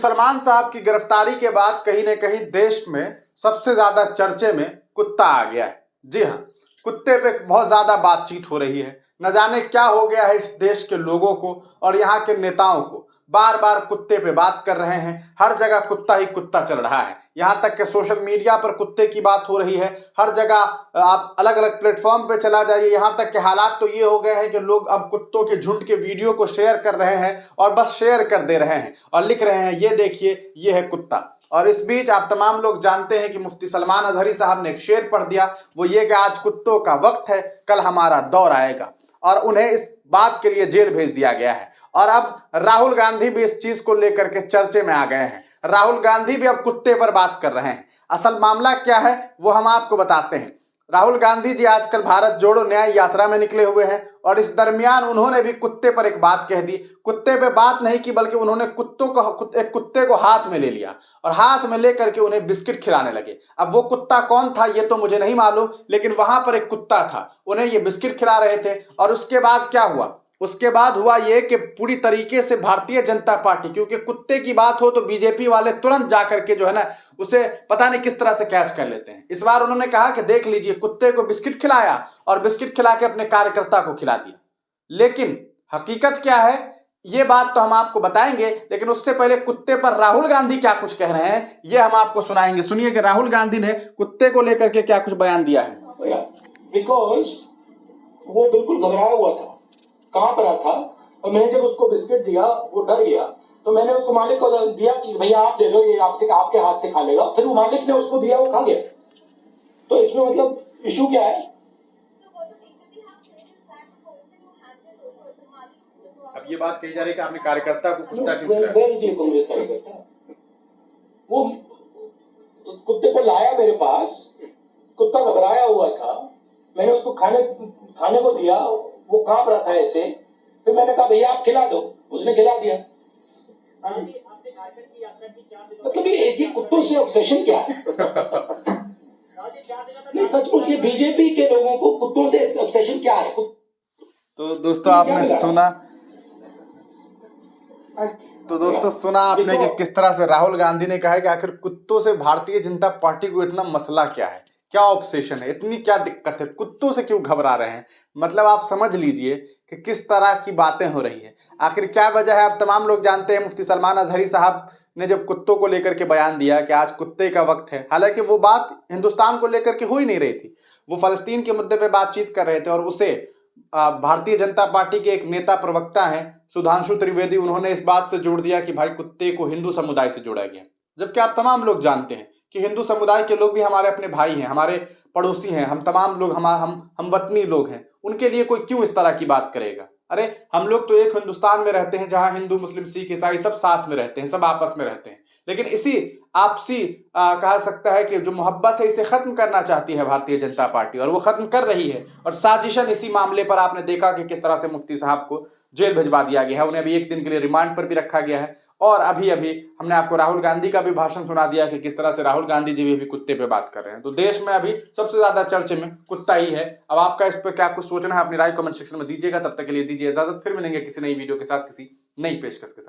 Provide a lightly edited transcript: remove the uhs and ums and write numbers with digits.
सलमान साहब की गिरफ्तारी के बाद कहीं न कहीं देश में सबसे ज्यादा चर्चे में कुत्ता आ गया है। जी हाँ, कुत्ते पे बहुत ज्यादा बातचीत हो रही है। न जाने क्या हो गया है इस देश के लोगों को और यहाँ के नेताओं को, बार बार कुत्ते पे बात कर रहे हैं। हर जगह कुत्ता ही कुत्ता चल रहा है। यहाँ तक कि सोशल मीडिया पर कुत्ते की बात हो रही है। हर जगह आप अलग अलग प्लेटफॉर्म पे चला जाइए, यहाँ तक के हालात तो ये हो गए हैं कि लोग अब कुत्तों के झुंड के वीडियो को शेयर कर रहे हैं और बस शेयर कर दे रहे हैं और लिख रहे हैं, ये देखिए ये है कुत्ता। और इस बीच आप तमाम लोग जानते हैं कि मुफ्ती सलमान अजहरी साहब ने एक शेर पढ़ दिया, वो ये कि आज कुत्तों का वक्त है, कल हमारा दौर आएगा। और उन्हें इस बात के लिए जेल भेज दिया गया है। और अब राहुल गांधी भी इस चीज को लेकर के चर्चे में आ गए हैं। राहुल गांधी भी अब कुत्ते पर बात कर रहे हैं। असल मामला क्या है वो हम आपको बताते हैं। राहुल गांधी जी आजकल भारत जोड़ो न्याय यात्रा में निकले हुए हैं और इस दरमियान उन्होंने भी कुत्ते पर एक बात कह दी। कुत्ते पे बात नहीं की बल्कि उन्होंने एक कुत्ते को हाथ में ले लिया और हाथ में लेकर के उन्हें बिस्किट खिलाने लगे। अब वो कुत्ता कौन था ये तो मुझे नहीं मालूम, लेकिन वहां पर एक कुत्ता था, उन्हें ये बिस्किट खिला रहे थे। और उसके बाद क्या हुआ? उसके बाद हुआ ये कि पूरी तरीके से भारतीय जनता पार्टी, क्योंकि कुत्ते की बात हो तो बीजेपी वाले तुरंत जाकर के जो है ना उसे पता नहीं किस तरह से कैच कर लेते हैं। इस बार उन्होंने कहा कि देख लीजिए, कुत्ते को बिस्किट खिलाया और बिस्किट खिला के अपने कार्यकर्ता को खिला दिया। लेकिन हकीकत क्या है ये बात तो हम आपको बताएंगे, लेकिन उससे पहले कुत्ते पर राहुल गांधी क्या कुछ कह रहे हैं ये हम आपको सुनाएंगे। सुनिए कि राहुल गांधी ने कुत्ते को लेकर के क्या कुछ बयान दिया है। बिकॉज वो बिल्कुल घबराया हुआ था, कहाँ पर था, और मैंने जब उसको बिस्किट दिया वो डर गया, तो मैंने उसको मालिक को दिया कि भैया आप दे दो, ये आपके हाथ से खा लेगा। फिर वो मालिक ने उसको दिया, वो खा गया। तो इसमें मतलब इशू क्या है? अब ये बात कही जा रही है कि आपने कार्यकर्ता को कुत्ता क्यों खिलाया? कांग्रेस कार्यकर्ता वो कुत्ते को लाया मेरे पास, कुत्ता घबराया हुआ था, मैंने उसको खाने को दिया, वो कांप रहा था ऐसे। फिर मैंने कहा भैया आप खिला दो, उसने खिला दिया। मतलब ये कुत्तों से ऑब्सेशन क्या है? नहीं, सचमुच ये बीजेपी के लोगों को कुत्तों से ऑब्सेशन क्या है? तो दोस्तों आपने सुना, आपने कि किस तरह से राहुल गांधी ने कहा है कि आखिर कुत्तों से भारतीय जनता पार्टी को इतना मसला क्या है, क्या ऑब्सेशन है, इतनी क्या दिक्कत है, कुत्तों से क्यों घबरा रहे हैं। मतलब आप समझ लीजिए कि किस तरह की बातें हो रही है, आखिर क्या वजह है। आप तमाम लोग जानते हैं मुफ्ती सलमान अजहरी साहब ने जब कुत्तों को लेकर के बयान दिया कि आज कुत्ते का वक्त है, हालांकि वो बात हिंदुस्तान को लेकर के हो ही नहीं रही थी, वो फलस्तीन के मुद्दे पर बातचीत कर रहे थे। और उसे भारतीय जनता पार्टी के एक नेता प्रवक्ता हैं सुधांशु त्रिवेदी, उन्होंने इस बात से जोड़ दिया कि भाई कुत्ते को हिंदू समुदाय से जोड़ा गया। जबकि आप तमाम लोग जानते हैं कि हिंदू समुदाय के लोग भी हमारे अपने भाई हैं, हमारे पड़ोसी हैं, हम तमाम लोग हम वतनी लोग हैं, उनके लिए कोई क्यों इस तरह की बात करेगा। अरे हम लोग तो एक हिंदुस्तान में रहते हैं जहां हिंदू मुस्लिम सिख ईसाई सब साथ में रहते हैं, सब आपस में रहते हैं। लेकिन इसी आपसी कहा सकता है कि जो मोहब्बत है इसे खत्म करना चाहती है भारतीय जनता पार्टी, और वो खत्म कर रही है। और साजिशन इसी मामले पर आपने देखा कि किस तरह से मुफ्ती साहब को जेल भिजवा दिया गया है, उन्हें अभी एक दिन के लिए रिमांड पर भी रखा गया है। और अभी हमने आपको राहुल गांधी का भी भाषण सुना दिया कि किस तरह से राहुल गांधी जी भी अभी कुत्ते पे बात कर रहे हैं। तो देश में अभी सबसे ज्यादा चर्चे में कुत्ता ही है। अब आपका इस पर क्या कुछ सोचना है, अपनी राय कमेंट सेक्शन में दीजिएगा। तब तक के लिए दीजिए इजाजत, फिर मिलेंगे किसी नई वीडियो के साथ, किसी नई पेशकश के साथ।